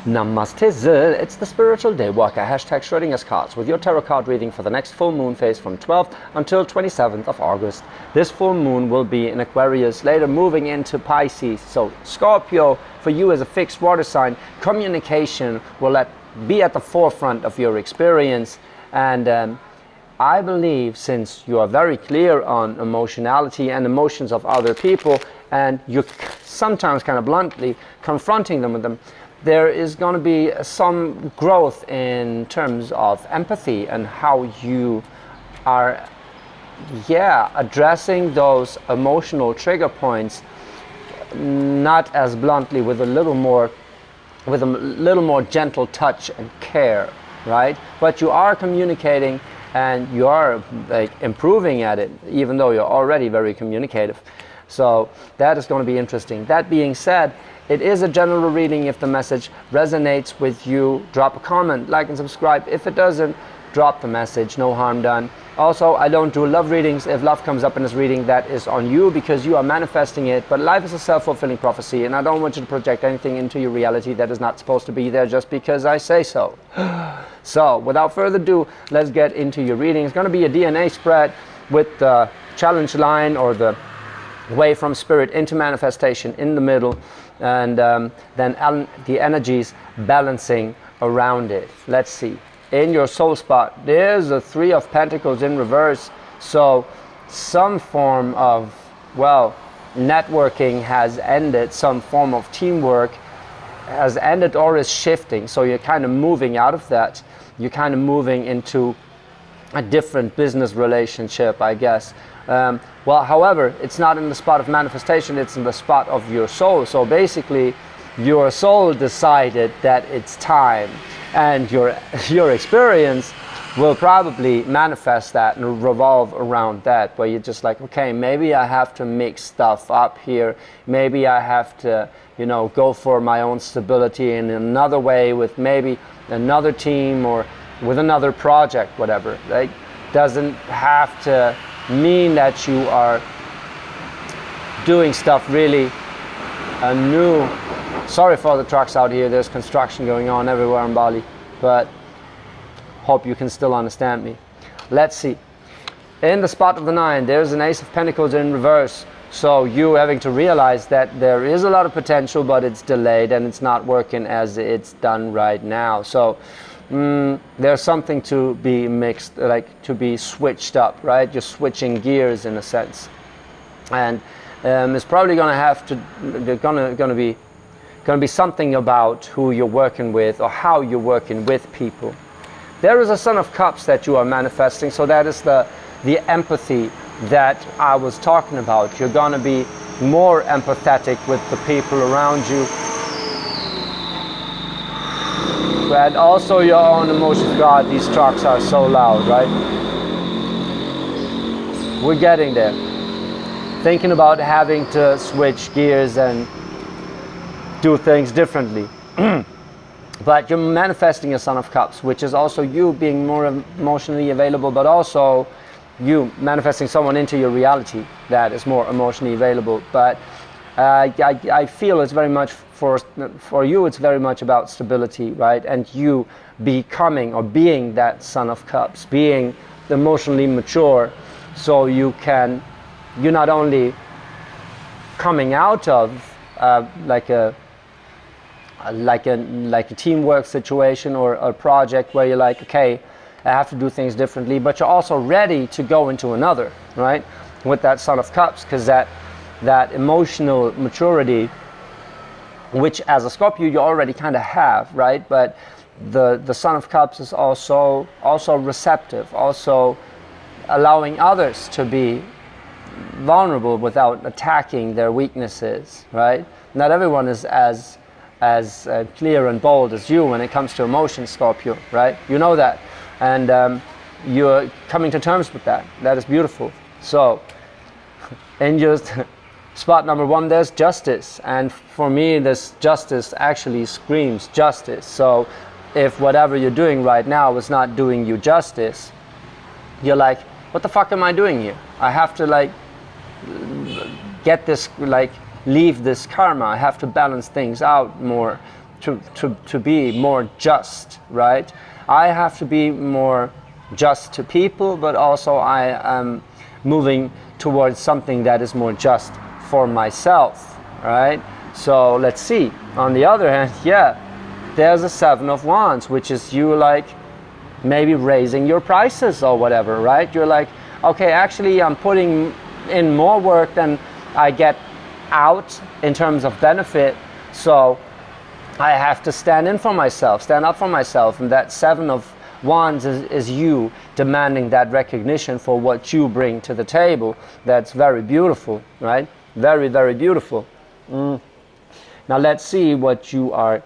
Namaste, it's the Spiritual Daywalker, hashtag Schrodinger's cards, with your tarot card reading for the next full moon phase from 12th until 27th of August. This full moon will be in Aquarius, later moving into Pisces. So Scorpio, for you as a fixed water sign, communication will be at the forefront of your experience. And I believe, since you are very clear on emotionality and emotions of other people, and you're sometimes kind of bluntly confronting them with them, there is going to be some growth in terms of empathy and how you are, addressing those emotional trigger points, not as bluntly, with a little more gentle touch and care, right? But you are communicating and you are like improving at it, even though you're already very communicative. So that is going to be interesting. That being said, it is a general reading. If the message resonates with you, drop a comment, like and subscribe. If it doesn't, drop the message, no harm done. Also, I don't do love readings. If love comes up in this reading, that is on you because you are manifesting it. But life is a self-fulfilling prophecy, and I don't want you to project anything into your reality that is not supposed to be there just because I say so. So, without further ado, let's get into your reading. It's going to be a DNA spread with the challenge line, or the way from spirit into manifestation in the middle, and then the energies balancing around it. Let's see. In your soul spot, there's a 3 of Pentacles in reverse. So some form of, networking has ended, some form of teamwork has ended or is shifting. So you're kind of moving out of that. You're kind of moving into a different business relationship, I guess. However, it's not in the spot of manifestation, it's in the spot of your soul. So basically, your soul decided that it's time, and your experience will probably manifest that and revolve around that, where you're just like, okay, maybe I have to mix stuff up here. Maybe I have to, go for my own stability in another way, with maybe another team or with another project, whatever. Like, doesn't have to mean that you are doing stuff really new. Sorry for the trucks out here, there's construction going on everywhere in Bali, but hope you can still understand me. Let's see. In the spot of the 9, there's an Ace of Pentacles in reverse. So you having to realize that there is a lot of potential, but it's delayed and it's not working as it's done right now. So there's something to be mixed, like to be switched up, right? You're switching gears in a sense, and it's probably going to have to. There's going to be something about who you're working with or how you're working with people. There is a Son of Cups that you are manifesting, so that is the empathy that I was talking about. You're going to be more empathetic with the people around you. And also your own emotions. God, these trucks are so loud, right? We're getting there. Thinking about having to switch gears and do things differently. But you're manifesting a Son of Cups, which is also you being more emotionally available, but also you manifesting someone into your reality that is more emotionally available. But I feel it's very much for you, it's very much about stability, right? And you becoming or being that Son of Cups, being emotionally mature, so you're not only coming out of like a teamwork situation or a project where you're like, okay, I have to do things differently, but you're also ready to go into another, right? With that Son of Cups, because that emotional maturity, which as a Scorpio you already kind of have, right? But the Son of Cups is also receptive, also allowing others to be vulnerable without attacking their weaknesses, right? Not everyone is as clear and bold as you when it comes to emotions, Scorpio, right? You know that, and you're coming to terms with that. That is beautiful. So, in just spot number 1, there's justice, and for me this justice actually screams justice. So if whatever you're doing right now is not doing you justice, you're like, what the fuck am I doing here? I have to get this, leave this karma. I have to balance things out more. to be more just, right? I have to be more just to people, but also I am moving towards something that is more just for myself, right? So let's see. On the other hand, yeah, there's a Seven of Wands, which is you like maybe raising your prices or whatever, right? You're like, okay, actually I'm putting in more work than I get out in terms of benefit, so I have to stand in for myself, stand up for myself. And that Seven of Wands is you demanding that recognition for what you bring to the table. That's very beautiful, right? Very, very beautiful. Now let's see what you are,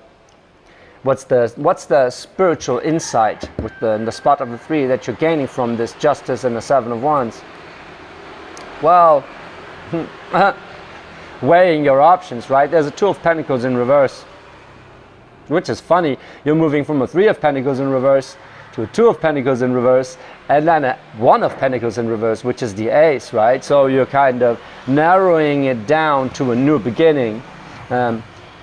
what's the spiritual insight with the spot of the 3 that you're gaining from this Justice and the Seven of Wands. Well, weighing your options, right? There's a Two of Pentacles in reverse, which is funny. You're moving from a Three of Pentacles in reverse to a Two of Pentacles in reverse, and then a One of Pentacles in reverse, which is the Ace, right? So you're kind of narrowing it down to a new beginning,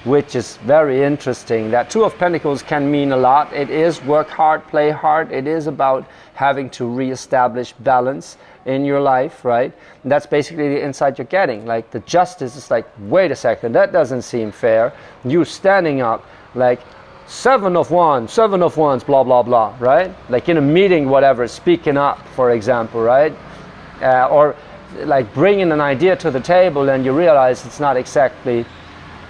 which is very interesting. That Two of Pentacles can mean a lot. It is work hard, play hard. It is about having to reestablish balance in your life, right? And that's basically the insight you're getting. Like the Justice is like, wait a second, that doesn't seem fair. You standing up, like Seven of Wands, blah, blah, blah, right? Like in a meeting, whatever, speaking up, for example, right? Or like bringing an idea to the table and you realize it's not exactly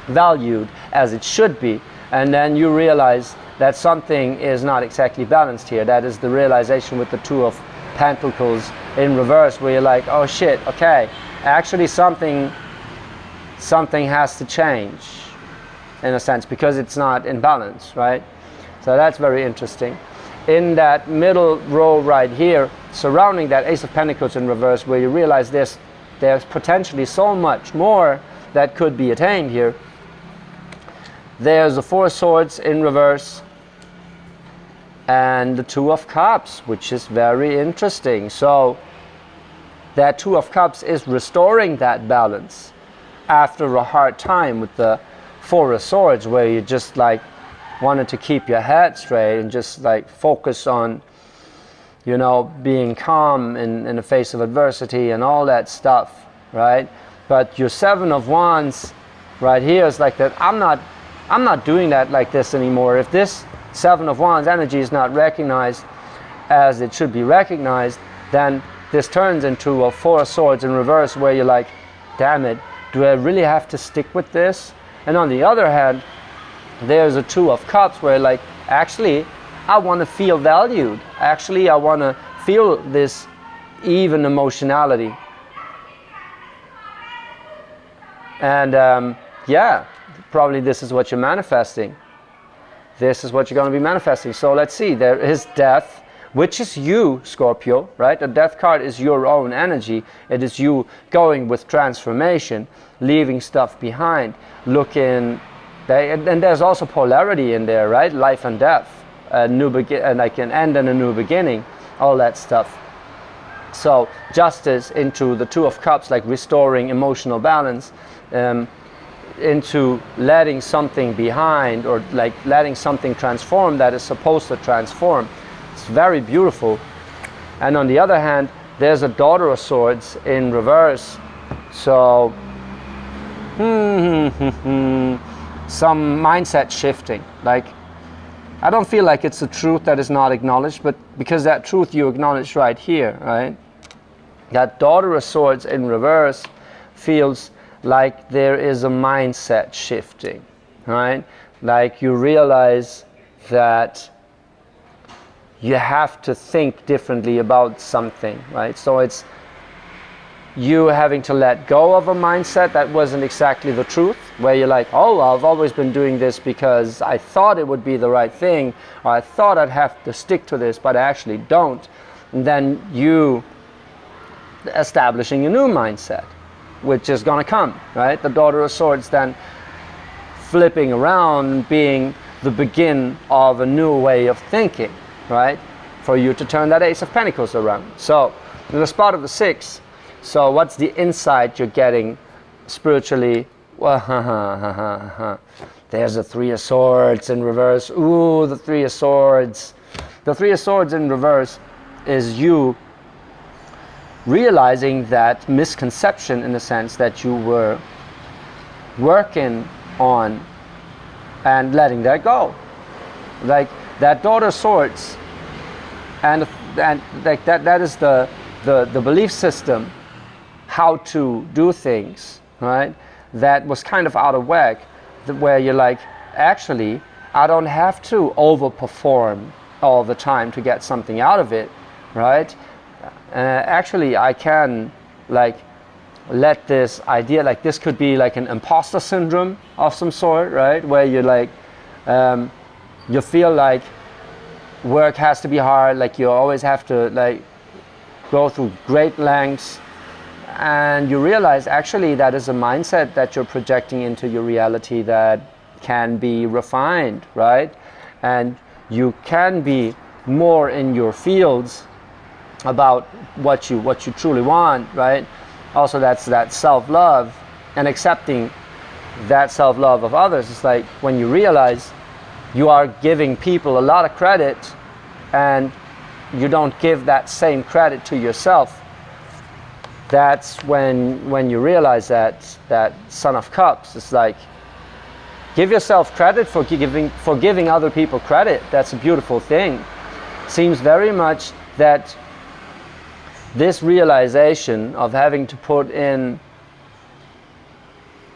valued as it should be. And then you realize that something is not exactly balanced here. That is the realization with the Two of Pentacles in reverse, where you're like, oh shit, okay, actually something has to change, in a sense, because it's not in balance, right? So that's very interesting. In that middle row right here, surrounding that Ace of Pentacles in reverse, where you realize there's potentially so much more that could be attained here. There's the Four of Swords in reverse and the Two of Cups, which is very interesting. So that Two of Cups is restoring that balance after a hard time with the Four of Swords, where you just like wanted to keep your head straight and just like focus on, you know, being calm in the face of adversity and all that stuff, right? But your Seven of Wands right here is like that, I'm not doing that like this anymore. If this Seven of Wands energy is not recognized as it should be recognized, then this turns into a Four of Swords in reverse, where you're like, damn it, do I really have to stick with this? And on the other hand, there's a Two of Cups, where like, actually, I want to feel valued. Actually, I want to feel this even emotionality. And yeah, probably this is what you're manifesting. This is what you're going to be manifesting. So let's see, there is Death, which is you, Scorpio, right? The Death card is your own energy. It is you going with transformation, leaving stuff behind, looking, and there's also polarity in there, right? Life and death, a new like an end and a new beginning, all that stuff. So Justice into the Two of Cups, like restoring emotional balance, into letting something behind, or like letting something transform that is supposed to transform. It's very beautiful. And on the other hand, there's a Daughter of Swords in reverse. So some mindset shifting. Like, I don't feel like it's a truth that is not acknowledged, but because that truth you acknowledge right here, right? That Daughter of Swords in reverse feels like there is a mindset shifting, right? Like you realize that you have to think differently about something, right? So it's you having to let go of a mindset that wasn't exactly the truth, where you're like, oh, I've always been doing this because I thought it would be the right thing, or I thought I'd have to stick to this, but I actually don't. And then you establishing a new mindset, which is going to come, right? The Daughter of Swords then flipping around, being the begin of a new way of thinking, right? For you to turn that Ace of Pentacles around. So, in the spot of the 6, so what's the insight you're getting spiritually? Well, There's the Three of Swords in reverse. Ooh, the Three of Swords. The Three of Swords in reverse is you realizing that misconception, in the sense that you were working on and letting that go. Like that Daughter of Swords, and like that is the belief system, how to do things, right? That was kind of out of whack, where you're like, actually, I don't have to overperform all the time to get something out of it, right? Actually, I can like let this idea, like this could be like an imposter syndrome of some sort, right? Where you're like, you feel like work has to be hard, like you always have to like go through great lengths, and you realize actually that is a mindset that you're projecting into your reality that can be refined, right? And you can be more in your fields about what you truly want, right? Also, that's that self-love, and accepting that self-love of others. It's like when you realize you are giving people a lot of credit and you don't give that same credit to yourself. That's when you realize that Son of Cups is like, give yourself credit for giving other people credit. That's a beautiful thing. Seems very much that this realization of having to put in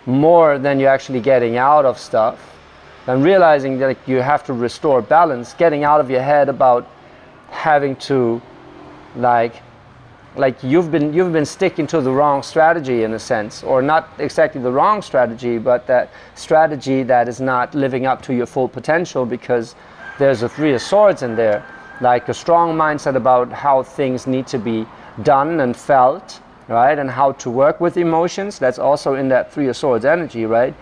more than you're actually getting out of stuff, and realizing that you have to restore balance, getting out of your head about having to like you've been sticking to the wrong strategy, in a sense, or not exactly the wrong strategy, but that strategy that is not living up to your full potential, because there's a Three of Swords in there, like a strong mindset about how things need to be done and felt, right? And how to work with emotions. That's also in that Three of Swords energy, right?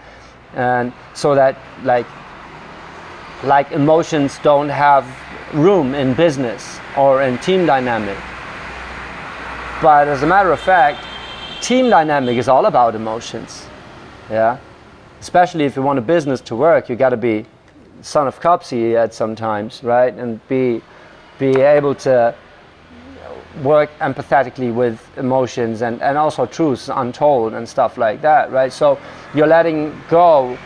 And so that like emotions don't have room in business or in team dynamic. But as a matter of fact, team dynamic is all about emotions, yeah? Especially if you want a business to work, you got to be Son of Cupsy at sometimes, right? And be able to work empathetically with emotions and also truths untold and stuff like that, right? So you're letting go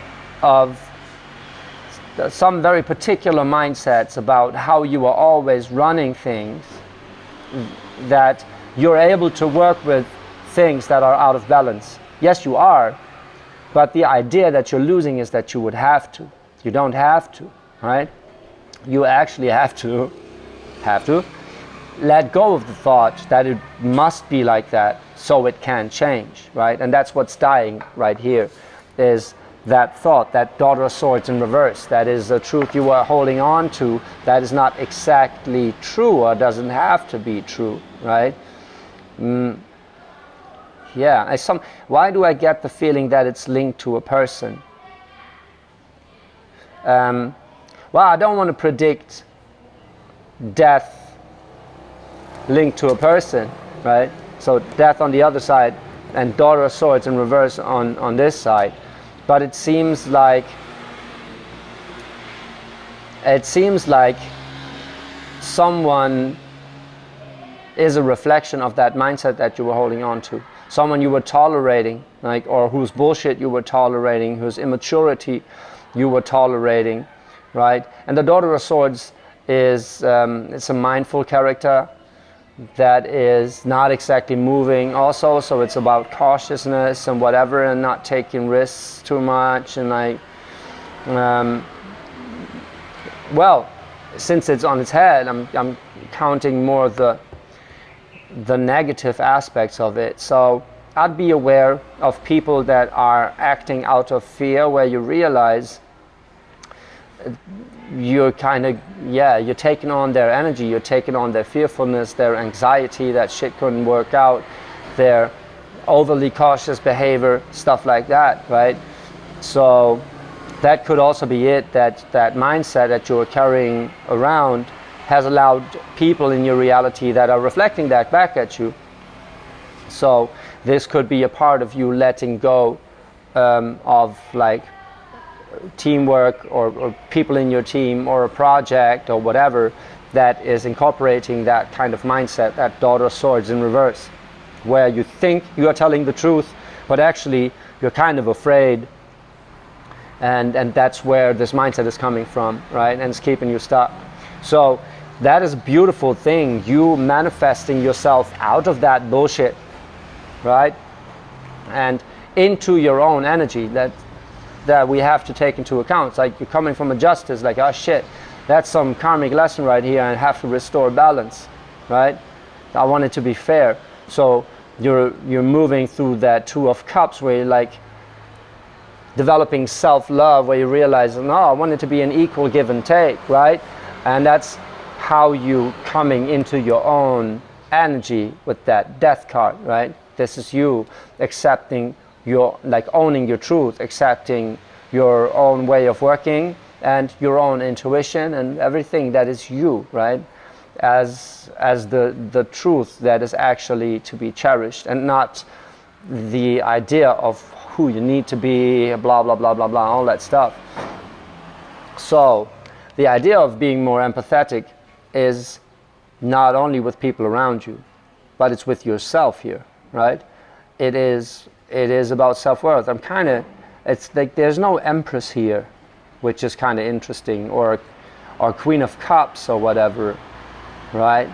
of some very particular mindsets about how you are always running things, that you're able to work with things that are out of balance. Yes, you are, but the idea that you're losing is that you would have to. You don't have to, right? You actually have to let go of the thought that it must be like that so it can change, right? And that's what's dying right here, is that thought, that Daughter of Swords in reverse. That is the truth you are holding on to that is not exactly true, or doesn't have to be true, right? Yeah, why do I get the feeling that it's linked to a person? Well, I don't want to predict death linked to a person, right? So death on the other side and Daughter of Swords in reverse on this side. But it seems like someone is a reflection of that mindset that you were holding on to. Someone you were tolerating, like, or whose bullshit you were tolerating, whose immaturity you were tolerating, right? And the Daughter of Swords is it's a mindful character that is not exactly moving also, so it's about cautiousness and whatever, and not taking risks too much, and like well, since it's on its head, I'm counting more the negative aspects of it. So I'd be aware of people that are acting out of fear, where you realize you're kind of, you're taking on their energy, you're taking on their fearfulness, their anxiety that shit couldn't work out, their overly cautious behavior, stuff like that, right? So that could also be it, that mindset that you're carrying around has allowed people in your reality that are reflecting that back at you. So this could be a part of you letting go of like teamwork or people in your team or a project or whatever that is incorporating that kind of mindset, that Daughter of Swords in reverse, where you think you are telling the truth, but actually you're kind of afraid, and that's where this mindset is coming from, right? And it's keeping you stuck. So that is a beautiful thing, you manifesting yourself out of that bullshit, right? And into your own energy that we have to take into account. It's like you're coming from a justice, like, oh shit, that's some karmic lesson right here, and I have to restore balance, right? I want it to be fair. So you're moving through that Two of Cups, where you're like developing self-love, where you realize, no, I want it to be an equal give and take, right? And that's how you coming into your own energy with that Death card, right? This is you accepting your, like owning your truth, accepting your own way of working and your own intuition and everything that is you, right? As the truth that is actually to be cherished, and not the idea of who you need to be, blah, blah, blah, blah, blah, all that stuff. So the idea of being more empathetic is not only with people around you, but it's with yourself here, right? It is about self-worth. It's like there's no Empress here, which is kind of interesting, or Queen of Cups or whatever, right?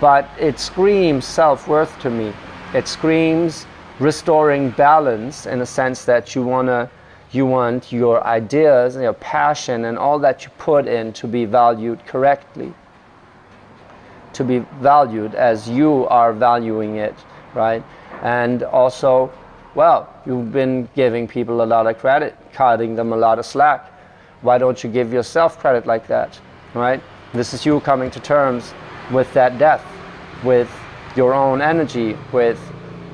But it screams self-worth to me. It screams restoring balance, in a sense that you want your ideas and your passion and all that you put in to be valued correctly, to be valued as you are valuing it, right? And also, well, you've been giving people a lot of credit, cutting them a lot of slack. Why don't you give yourself credit like that, right? This is you coming to terms with that death, with your own energy, with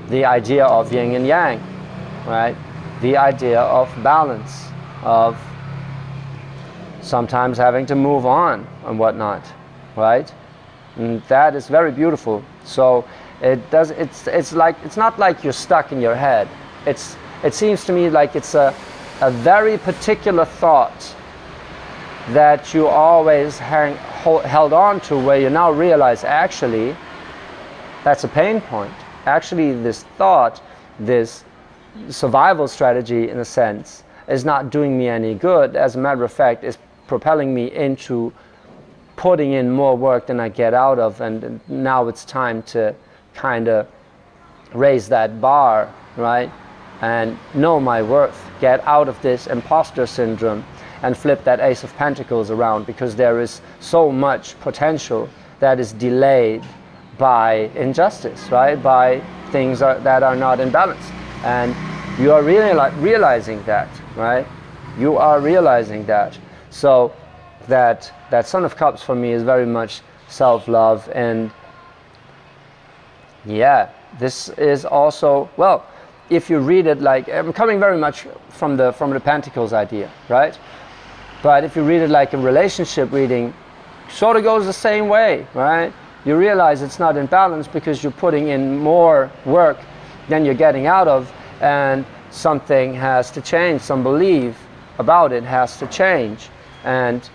the idea of yin and yang, right? The idea of balance, of sometimes having to move on and whatnot, right? And that is very beautiful. So it's not like you're stuck in your head. It seems to me like it's a very particular thought that you always held on to, where you now realize actually that's a pain point. Actually, this thought, this survival strategy in a sense, is not doing me any good. As a matter of fact, it's propelling me into putting in more work than I get out of, and now it's time to kind of raise that bar, right? And know my worth, get out of this imposter syndrome and flip that Ace of Pentacles around, because there is so much potential that is delayed by injustice, right? By things that are not in balance. And you are really realizing that, right? You are realizing that. So that Son of Cups for me is very much self-love. And yeah, this is also, well, if you read it, like, I'm coming very much from the Pentacles idea, right? But if you read it like a relationship reading, sort of goes the same way, right? You realize it's not in balance because you're putting in more work than you're getting out of, and something has to change, some belief about it has to change, and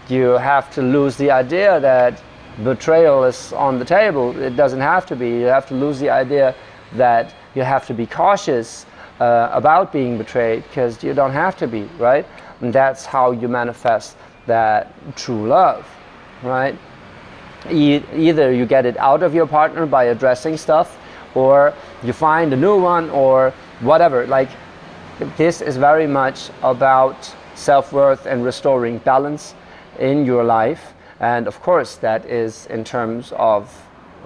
you have to lose the idea that betrayal is on the table. It doesn't have to be. You have to lose the idea that you have to be cautious about being betrayed, because you don't have to be, right? And that's how you manifest that true love, right? Either you get it out of your partner by addressing stuff, or you find a new one, or whatever. Like, this is very much about self-worth and restoring balance in your life. And of course that is in terms of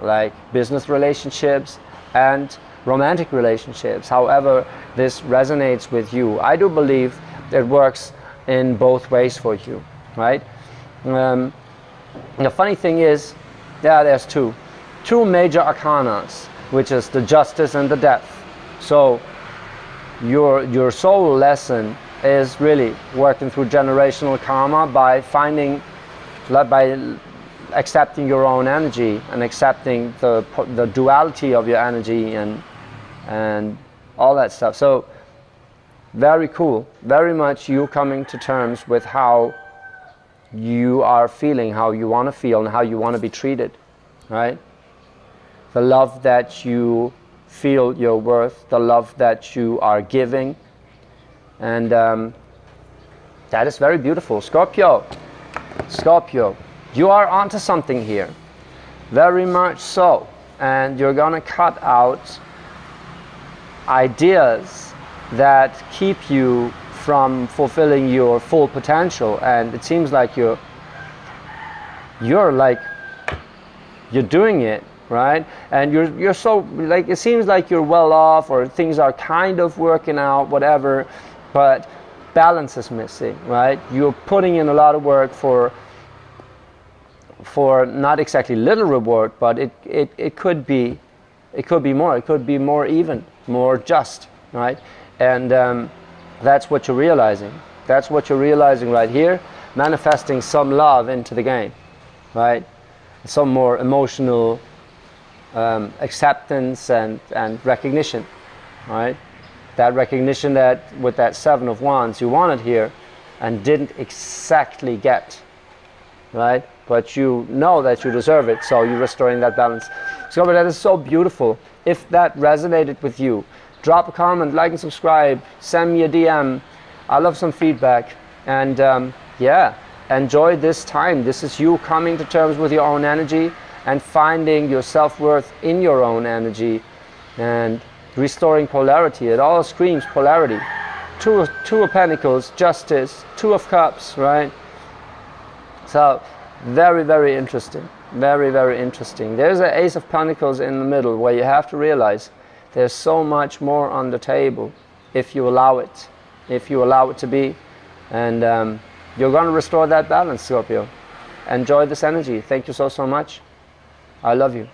like business relationships and romantic relationships, however this resonates with you. I do believe it works in both ways for you, right? The funny thing is, yeah, there's two major arcanas, which is the Justice and the Death. So your soul lesson is really working through generational karma by accepting your own energy and accepting the duality of your energy and all that stuff. So Very cool. Very much you coming to terms with how you are feeling, how you want to feel, and how you want to be treated, right? The love that you feel your worth, the love that you are giving, and that is very beautiful. Scorpio, you are onto something here, very much so, and you're gonna cut out ideas that keep you from fulfilling your full potential. And it seems like you're doing it, right? And you're so, like, it seems like you're well off, or things are kind of working out, whatever, but balance is missing, right? You're putting in a lot of work for not exactly little reward, but it could be more. It could be more even, more just, right? And that's what you're realizing. That's what you're realizing right here, manifesting some love into the game, right? Some more emotional acceptance and recognition, right? That recognition that with that Seven of Wands you wanted here and didn't exactly get, right? But you know that you deserve it, so you're restoring that balance. So that is so beautiful. If that resonated with you, drop a comment, like and subscribe, send me a DM. I love some feedback. And yeah, enjoy this time. This is you coming to terms with your own energy and finding your self-worth in your own energy and restoring polarity. It all screams polarity. Two of Pentacles, Justice, Two of Cups, right? So very, very interesting. Very, very interesting. There's an Ace of Pentacles in the middle where you have to realize there's so much more on the table if you allow it. If you allow it to be. And you're going to restore that balance, Scorpio. Enjoy this energy. Thank you so much. I love you.